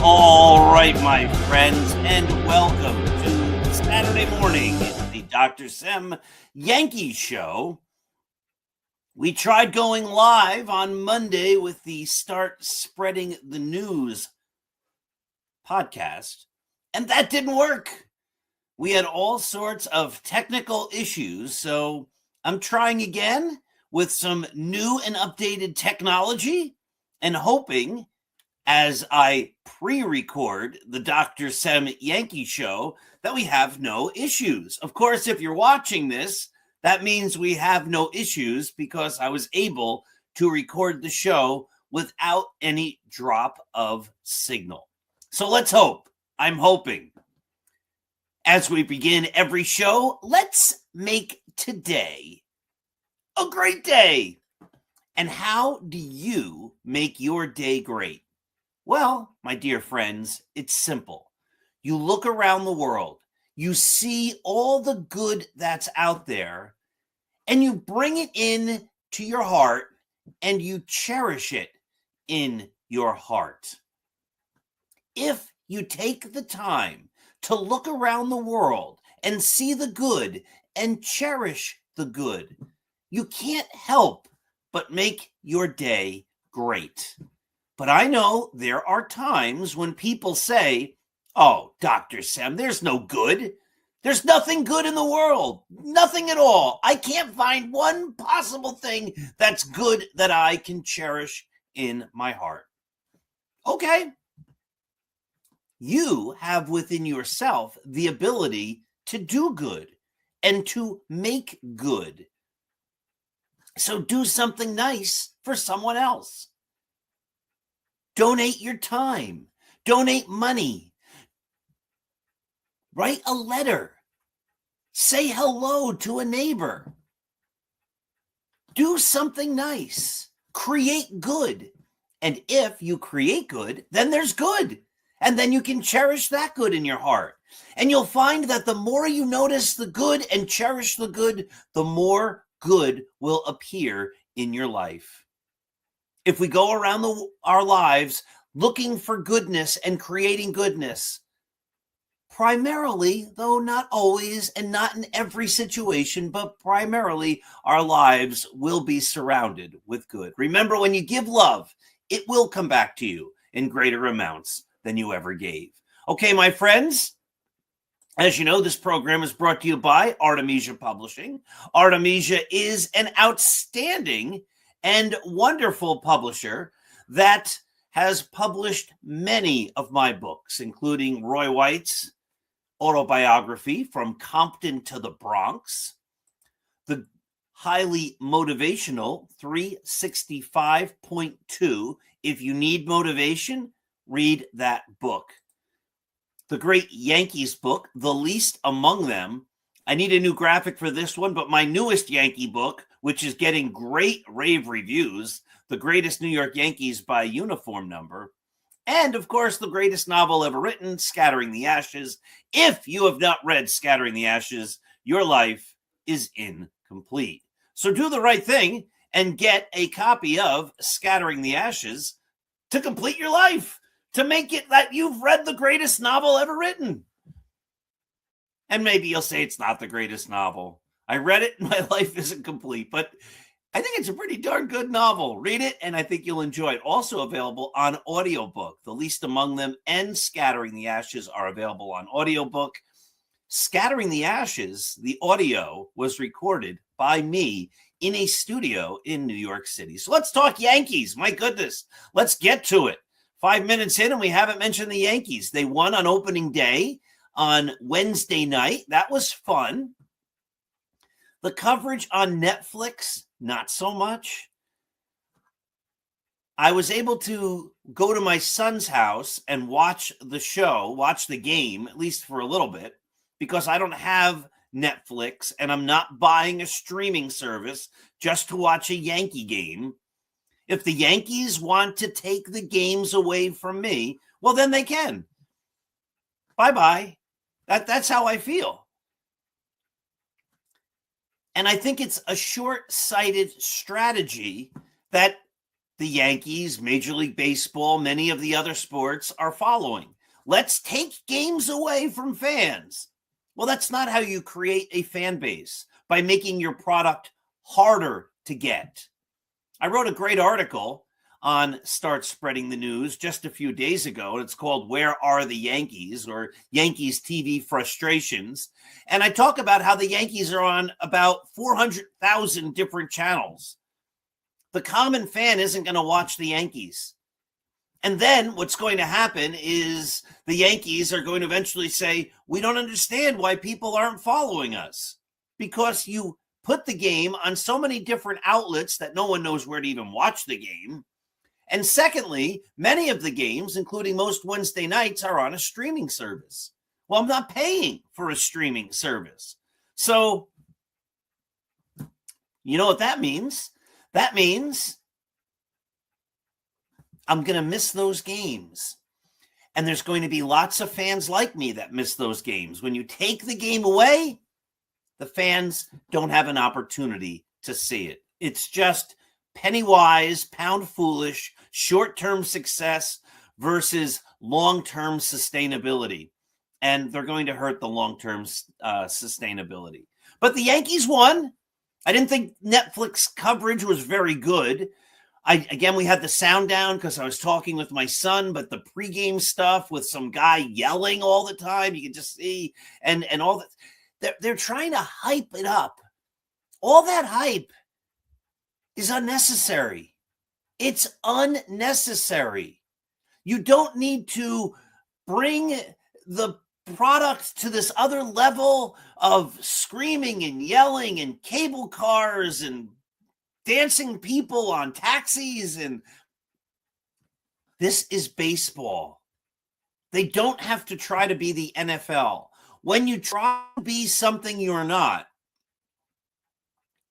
All right, my friends, and welcome to Saturday morning, the Dr. Sem Yankees Show. We tried going live on Monday with the Start Spreading the News podcast, and that didn't work. We had all sorts of technical issues, so I'm trying again with some new and updated technology and hoping, as I pre-record the Dr. Sem Yankees Show, that we have no issues. Of course, if you're watching this, that means we have no issues because I was able to record the show without any drop of signal. So let's hope. I'm hoping. As we begin every show, let's make today a great day. And how do you make your day great? Well, my dear friends, it's simple. You look around the world, you see all the good that's out there, and you bring it in to your heart, and you cherish it in your heart. If you take the time to look around the world and see the good and cherish the good, you can't help but make your day great. But I know there are times when people say, "Oh, Dr. Sem, there's no good. There's nothing good in the world. Nothing at all. I can't find one possible thing that's good that I can cherish in my heart." Okay. You have within yourself the ability to do good and to make good. So do something nice for someone else. Donate your time. Donate money. Write a letter. Say hello to a neighbor. Do something nice. Create good. And if you create good, then there's good. And then you can cherish that good in your heart. And you'll find that the more you notice the good and cherish the good, the more good will appear in your life. If we go around our lives looking for goodness and creating goodness, primarily, though not always and not in every situation, but primarily our lives will be surrounded with good. Remember, when you give love, it will come back to you in greater amounts than you ever gave. Okay, my friends, as you know, this program is brought to you by Artemisia Publishing. Artemisia is an outstanding and wonderful publisher that has published many of my books, including Roy White's autobiography, From Compton to the Bronx, The highly motivational, 365.2. If you need motivation, read that book. The great Yankees book, The Least Among Them. I need a new graphic for this one, but my newest Yankee book, which is getting great rave reviews, The Greatest New York Yankees by Uniform Number. And, of course, the greatest novel ever written, Scattering the Ashes. If you have not read Scattering the Ashes, your life is incomplete. So do the right thing and get a copy of Scattering the Ashes to complete your life, to make it that you've read the greatest novel ever written. And maybe you'll say it's not the greatest novel. I read it and my life isn't complete, but I think it's a pretty darn good novel. Read it, and I think you'll enjoy it. Also available on audiobook. The Least Among Them and Scattering the Ashes are available on audiobook. Scattering the Ashes, the audio was recorded by me in a studio in New York City. So let's talk Yankees. My goodness, let's get to it. 5 minutes in, and we haven't mentioned the Yankees. They won on opening day on Wednesday night. That was fun. The coverage on Netflix, not so much. I was able to go to my son's house and watch the show, watch the game, at least for a little bit, because I don't have Netflix and I'm not buying a streaming service just to watch a Yankee game. If the Yankees want to take the games away from me, well, then they can. Bye-bye. That's how I feel. And I think it's a short-sighted strategy that the Yankees, Major League Baseball, many of the other sports are following. Let's take games away from fans. Well, that's not how you create a fan base, by making your product harder to get. I wrote a great article on Start Spreading the News just a few days ago, and it's called Where Are the Yankees? Or Yankees TV Frustrations. And I talk about how the Yankees are on about 400,000 different channels. The common fan isn't going to watch the Yankees. And then what's going to happen is the Yankees are going to eventually say, we don't understand why people aren't following us, because you put the game on so many different outlets that no one knows where to even watch the game. And secondly, many of the games, including most Wednesday nights, are on a streaming service. Well, I'm not paying for a streaming service. So, you know what that means? That means I'm going to miss those games. And there's going to be lots of fans like me that miss those games. When you take the game away, the fans don't have an opportunity to see it. It's just penny wise, pound foolish, short-term success versus long-term sustainability. And they're going to hurt the long-term sustainability. But the Yankees won. I didn't think Netflix coverage was very good. We had the sound down because I was talking with my son, but the pregame stuff with some guy yelling all the time, you can just see, and all that. They're trying to hype it up. All that hype is unnecessary. It's unnecessary. You don't need to bring the product to this other level of screaming and yelling and cable cars and dancing people on taxis. And this is baseball. They don't have to try to be the NFL. When you try to be something you're not,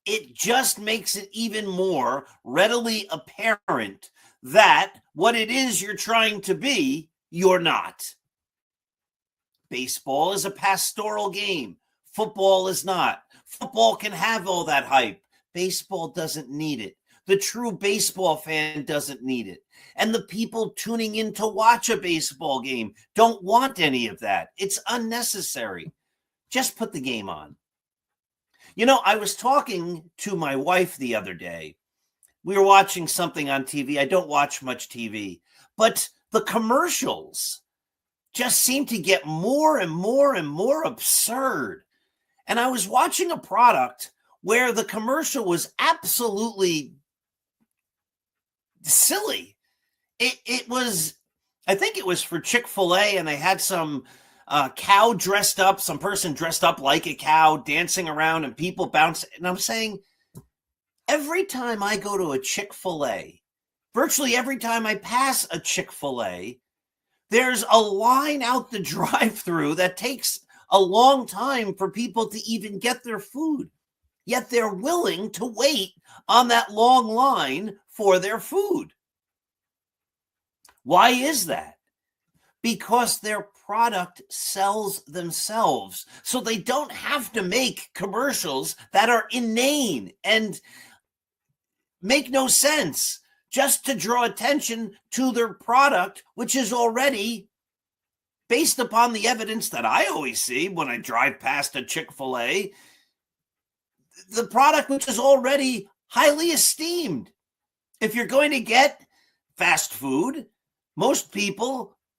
it just makes it even more readily apparent that what it is you're trying to be, you're not. Baseball is a pastoral game. Football is not. Football can have all that hype. Baseball doesn't need it. The true baseball fan doesn't need it. And the people tuning in to watch a baseball game don't want any of that. It's unnecessary. Just put the game on. You know, I was talking to my wife the other day. We were watching something on TV. I don't watch much TV, but the commercials just seem to get more and more and more absurd. And I was watching a product where the commercial was absolutely silly. It was, I think it was for Chick-fil-A, and they had some cow dressed up, some person dressed up like a cow dancing around and people bouncing. And I'm saying, Every time I go to a Chick-fil-A, virtually every time I pass a Chick-fil-A, there's a line out the drive-through that takes a long time for people to even get their food. Yet they're willing to wait on that long line for their food. Why is that? Because their product sells themselves. So they don't have to make commercials that are inane and make no sense just to draw attention to their product, which is already, based upon the evidence that I always see when I drive past a Chick-fil-A, the product which is already highly esteemed. If you're going to get fast food,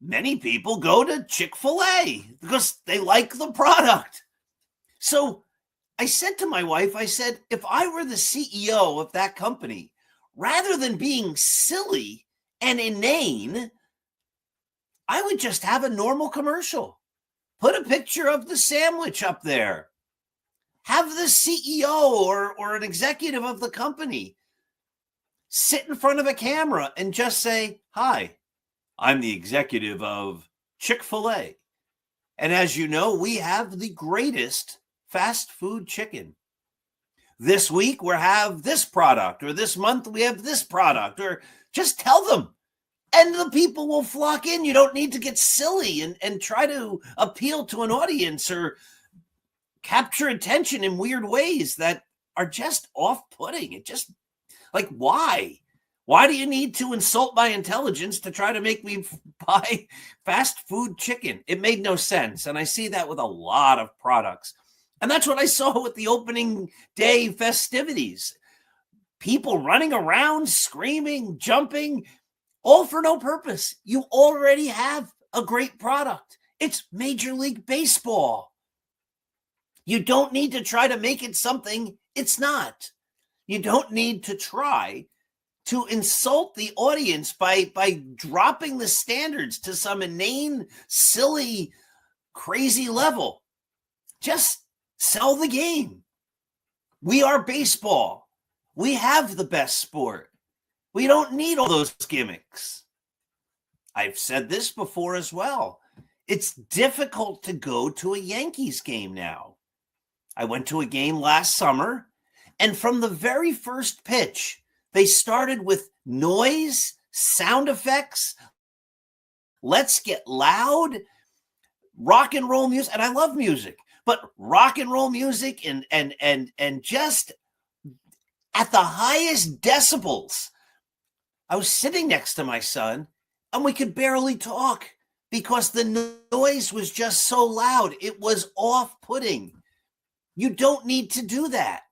many people go to Chick-fil-A because they like the product. So I said to my wife, I said, if I were the CEO of that company, rather than being silly and inane, I would just have a normal commercial. Put a picture of the sandwich up there. Have the CEO or an executive of the company sit in front of a camera and just say, "Hi, I'm the executive of Chick-fil-A. And as you know, we have the greatest fast food chicken. This week we have this product, or this month we have this product," or just tell them. And the people will flock in. You don't need to get silly and try to appeal to an audience or capture attention in weird ways that are just off-putting. It just, like, why? Why do you need to insult my intelligence to try to make me buy fast food chicken? It made no sense. And I see that with a lot of products. And that's what I saw with the opening day festivities. People running around, screaming, jumping, all for no purpose. You already have a great product. It's Major League Baseball. You don't need to try to make it something it's not. You don't need to try to insult the audience by dropping the standards to some inane, silly, crazy level. Just sell the game. We are baseball. We have the best sport. We don't need all those gimmicks. I've said this before as well. It's difficult to go to a Yankees game now. I went to a game last summer, and from the very first pitch, they started with noise, sound effects, let's get loud, rock and roll music. And I love music, but rock and roll music and just at the highest decibels. I was sitting next to my son, and we could barely talk because the noise was just so loud. It was off-putting. You don't need to do that.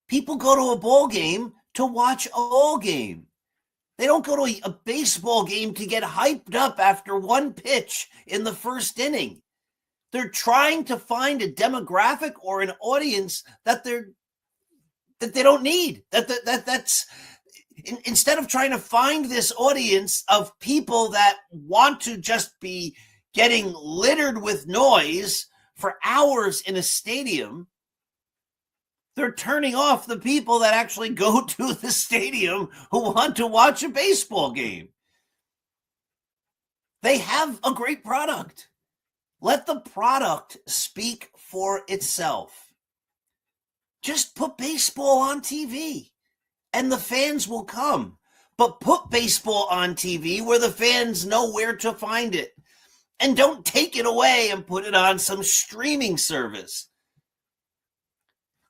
People go to a ball game to watch a ball game. They don't go to a baseball game to get hyped up after one pitch in the first inning. They're trying to find a demographic or an audience that they don't need. That's instead of trying to find this audience of people that want to just be getting littered with noise for hours in a stadium, they're turning off the people that actually go to the stadium who want to watch a baseball game. They have a great product. Let the product speak for itself. Just put baseball on TV and the fans will come. But put baseball on TV where the fans know where to find it. And don't take it away and put it on some streaming service.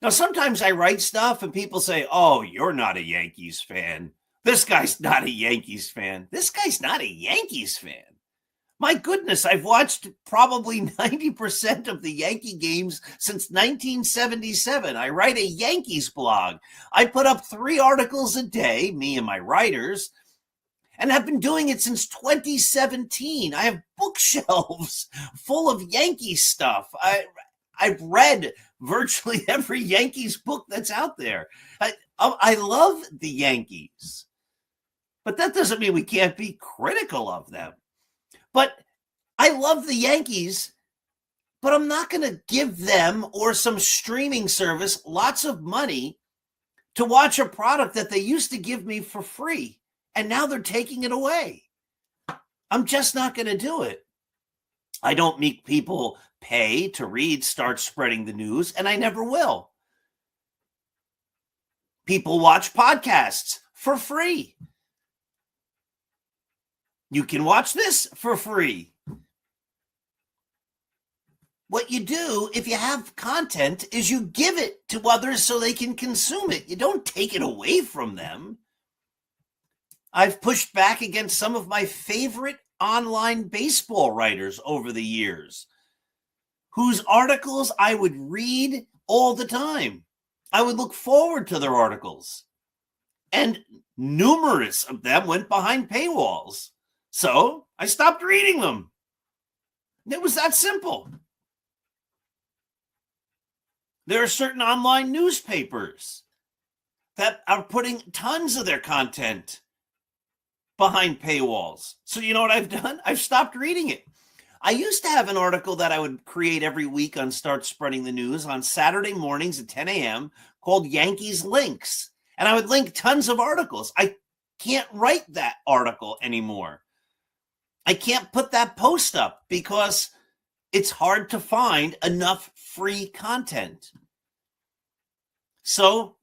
Now, sometimes I write stuff and people say, "Oh, you're not a Yankees fan. This guy's not a Yankees fan." This guy's not a Yankees fan. My goodness, I've watched probably 90% of the Yankee games since 1977. I write a Yankees blog. I put up 3 articles a day, me and my writers, and have been doing it since 2017. I have bookshelves full of Yankees stuff. I've read virtually every Yankees book that's out there. I love the Yankees, but that doesn't mean we can't be critical of them. But I love the Yankees, but I'm not going to give them or some streaming service lots of money to watch a product that they used to give me for free, and now they're taking it away. I'm just not going to do it. I don't make people pay to read Start Spreading the News, and I never will. People watch podcasts for free. You can watch this for free. What you do if you have content is you give it to others so they can consume it. You don't take it away from them. I've pushed back against some of my favorite online baseball writers over the years, whose articles I would read all the time. I would look forward to their articles. And numerous of them went behind paywalls. So I stopped reading them. It was that simple. There are certain online newspapers that are putting tons of their content behind paywalls. So you know what I've done? I've stopped reading it. I used to have an article that I would create every week on Start Spreading the News on Saturday mornings at 10 a.m. called Yankees Links. And I would link tons of articles. I can't write that article anymore. I can't put that post up because it's hard to find enough free content. So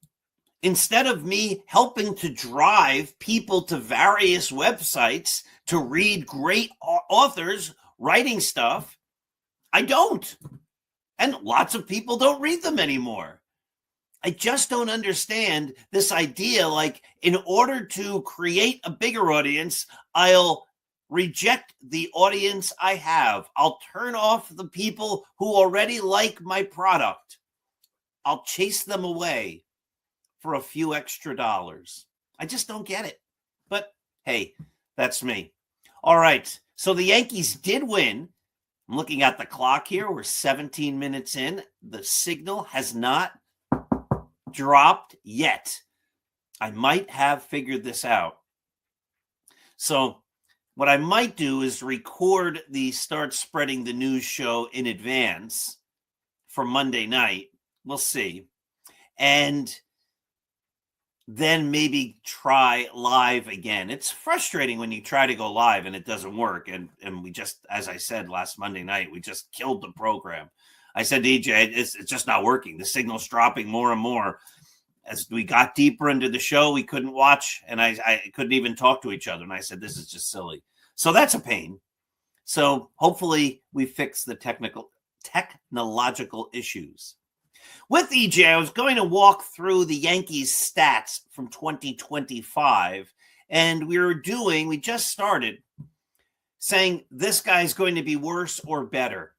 instead of me helping to drive people to various websites to read great authors writing stuff, I don't. And lots of people don't read them anymore. I just don't understand this idea, like in order to create a bigger audience, I'll reject the audience I have. I'll turn off the people who already like my product. I'll chase them away for a few extra dollars. I just don't get it. But hey, that's me. All right. So the Yankees did win. I'm looking at the clock here. We're 17 minutes in. The signal has not dropped yet. I might have figured this out. So what I might do is record the Start Spreading the News show in advance for Monday night. We'll see. And then maybe try live again. It's frustrating when you try to go live and it doesn't work. And we just, as I said last Monday night, we just killed the program. I said to EJ, it's just not working. The signal's dropping more and more. As we got deeper into the show, we couldn't watch, and I couldn't even talk to each other. And I said, this is just silly. So that's a pain. So hopefully we fix the technological issues. With EJ, I was going to walk through the Yankees stats from 2025, and we just started saying this guy's going to be worse or better.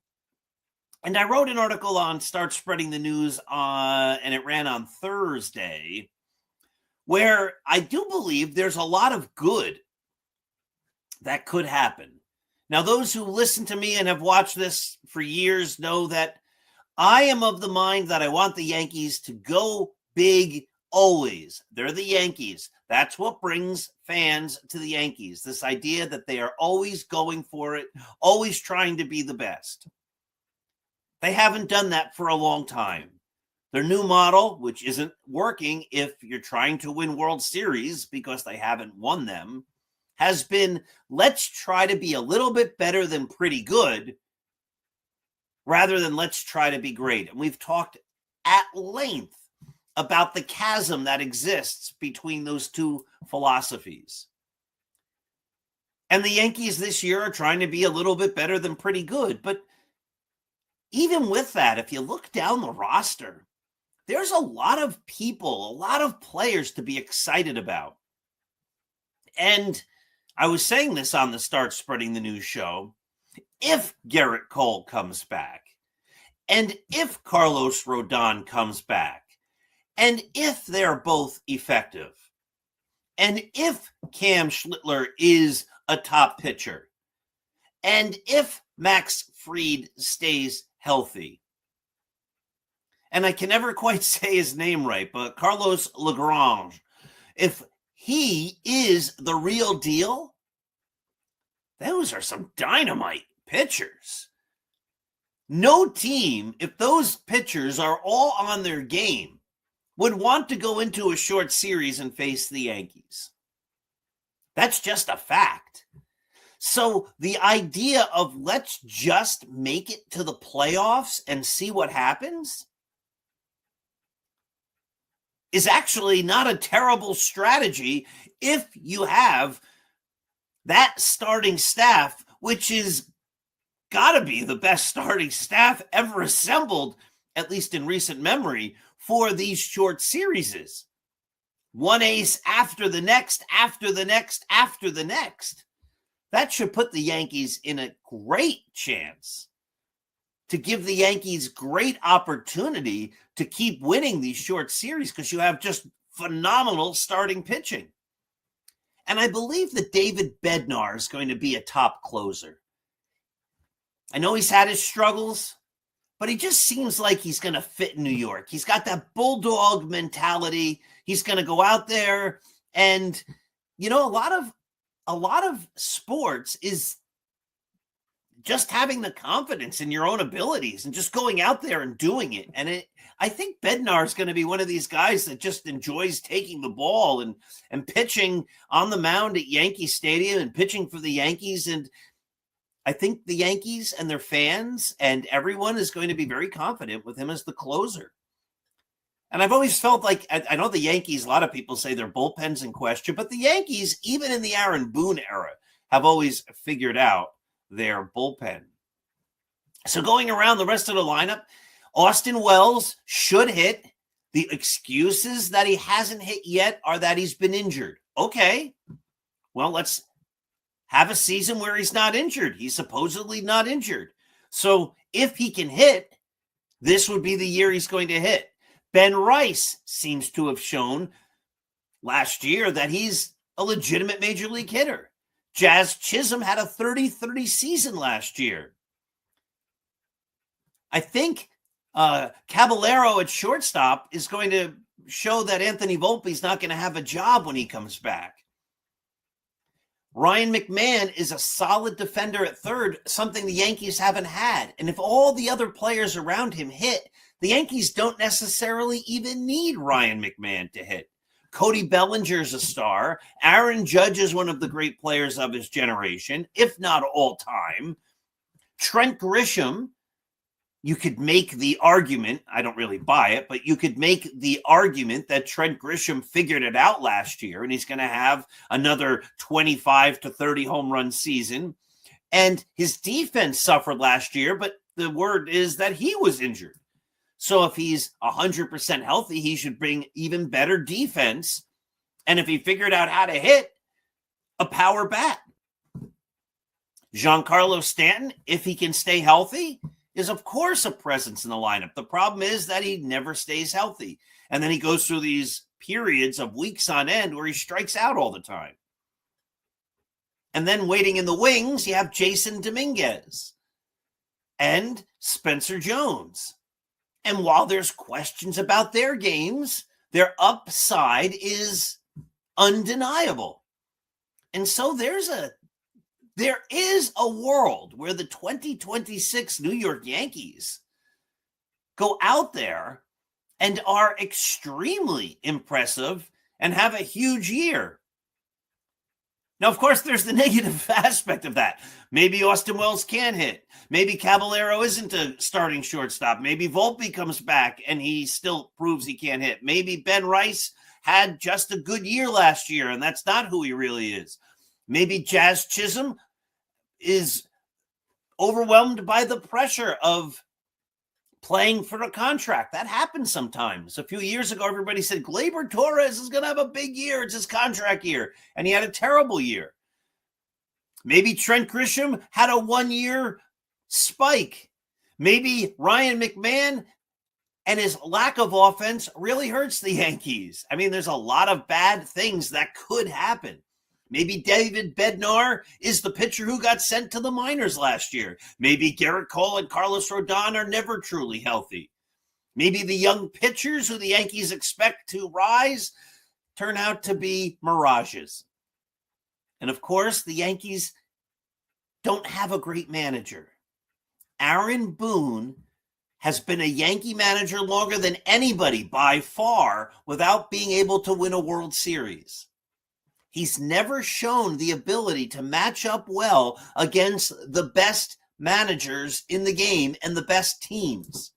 And I wrote an article on Start Spreading the News and it ran on Thursday, where I do believe there's a lot of good that could happen. Now, those who listen to me and have watched this for years know that I am of the mind that I want the Yankees to go big always. They're the Yankees. That's what brings fans to the Yankees. This idea that they are always going for it, always trying to be the best. They haven't done that for a long time. Their new model, which isn't working if you're trying to win World Series because they haven't won them, has been, let's try to be a little bit better than pretty good rather than let's try to be great. And we've talked at length about the chasm that exists between those two philosophies. And the Yankees this year are trying to be a little bit better than pretty good. But even with that, if you look down the roster, there's a lot of people, a lot of players to be excited about. And I was saying this on the Start Spreading the News show. If Garrett Cole comes back, and if Carlos Rodon comes back, and if they're both effective, and if Cam Schlittler is a top pitcher, and if Max Fried stays healthy, and I can never quite say his name right, but Carlos Lagrange, if he is the real deal, those are some dynamite pitchers. No team, if those pitchers are all on their game, would want to go into a short series and face the Yankees. That's just a fact. So the idea of let's just make it to the playoffs and see what happens is actually not a terrible strategy if you have that starting staff, which is got to be the best starting staff ever assembled, at least in recent memory, for these short series. One ace after the next, after the next, after the next. That should put the Yankees in a great chance to give the Yankees great opportunity to keep winning these short series because you have just phenomenal starting pitching. And I believe that David Bednar is going to be a top closer. I know he's had his struggles, but he just seems like he's going to fit in New York. He's got that bulldog mentality. He's going to go out there and, you know, a lot of sports is just having the confidence in your own abilities and just going out there and doing it. And I think Bednar is going to be one of these guys that just enjoys taking the ball and pitching on the mound at Yankee Stadium and pitching for the Yankees. And I think the Yankees and their fans and everyone is going to be very confident with him as the closer. And I've always felt like, I know the Yankees, a lot of people say their bullpen's in question, but the Yankees, even in the Aaron Boone era, have always figured out their bullpen. So going around the rest of the lineup, Austin Wells should hit. The excuses that he hasn't hit yet are that he's been injured. Okay, well, let's have a season where he's not injured. He's supposedly not injured. So if he can hit, this would be the year he's going to hit. Ben Rice seems to have shown last year that he's a legitimate major league hitter. Jazz Chisholm had a 30-30 season last year. I think Caballero at shortstop is going to show that Anthony Volpe's not going to have a job when he comes back. Ryan McMahon is a solid defender at third, something the Yankees haven't had. And if all the other players around him hit, the Yankees don't necessarily even need Ryan McMahon to hit. Cody Bellinger's a star. Aaron Judge is one of the great players of his generation, if not all time. Trent Grisham, you could make the argument, I don't really buy it, but you could make the argument that Trent Grisham figured it out last year and he's going to have another 25 to 30 home run season. And his defense suffered last year, but the word is that he was injured. So if he's 100% healthy, he should bring even better defense. And if he figured out how to hit, a power bat. Giancarlo Stanton, if he can stay healthy, is of course a presence in the lineup. The problem is that he never stays healthy. And then he goes through these periods of weeks on end where he strikes out all the time. And then waiting in the wings, you have Jason Dominguez and Spencer Jones. And while there's questions about their games, their upside is undeniable. And so there is a world where the 2026 New York Yankees go out there and are extremely impressive and have a huge year. Now, of course, there's the negative aspect of that. Maybe Austin Wells can hit. Maybe Caballero isn't a starting shortstop. Maybe Volpe comes back and he still proves he can't hit. Maybe Ben Rice had just a good year last year, and that's not who he really is. Maybe Jazz Chisholm is overwhelmed by the pressure of playing for a contract. That happens sometimes. A few years ago, everybody said Gleyber Torres is going to have a big year. It's his contract year. And he had a terrible year. Maybe Trent Grisham had a 1-year spike. Maybe Ryan McMahon and his lack of offense really hurts the Yankees. I mean, there's a lot of bad things that could happen. Maybe David Bednar is the pitcher who got sent to the minors last year. Maybe Garrett Cole and Carlos Rodon are never truly healthy. Maybe the young pitchers who the Yankees expect to rise turn out to be mirages. And of course, the Yankees don't have a great manager. Aaron Boone has been a Yankee manager longer than anybody by far without being able to win a World Series. He's never shown the ability to match up well against the best managers in the game and the best teams.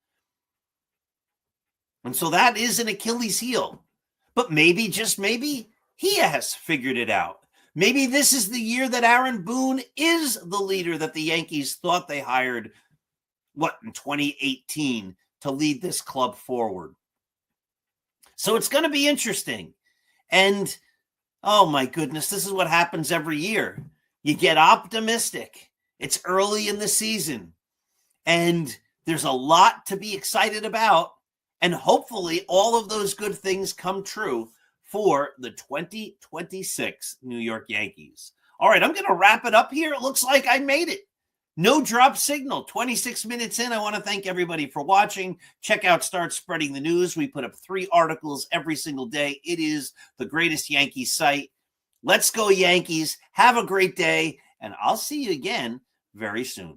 And so that is an Achilles heel. But maybe, just maybe, he has figured it out. Maybe this is the year that Aaron Boone is the leader that the Yankees thought they hired, in 2018 to lead this club forward. So it's going to be interesting. And, oh my goodness, this is what happens every year. You get optimistic. It's early in the season. And there's a lot to be excited about. And hopefully all of those good things come true for the 2026 New York Yankees. All right, I'm going to wrap it up here. It looks like I made it. No drop signal, 26 minutes in. I want to thank everybody for watching. Check out Start Spreading the News. We put up 3 articles every single day. It is the greatest Yankees site. Let's go Yankees. Have a great day, and I'll see you again very soon.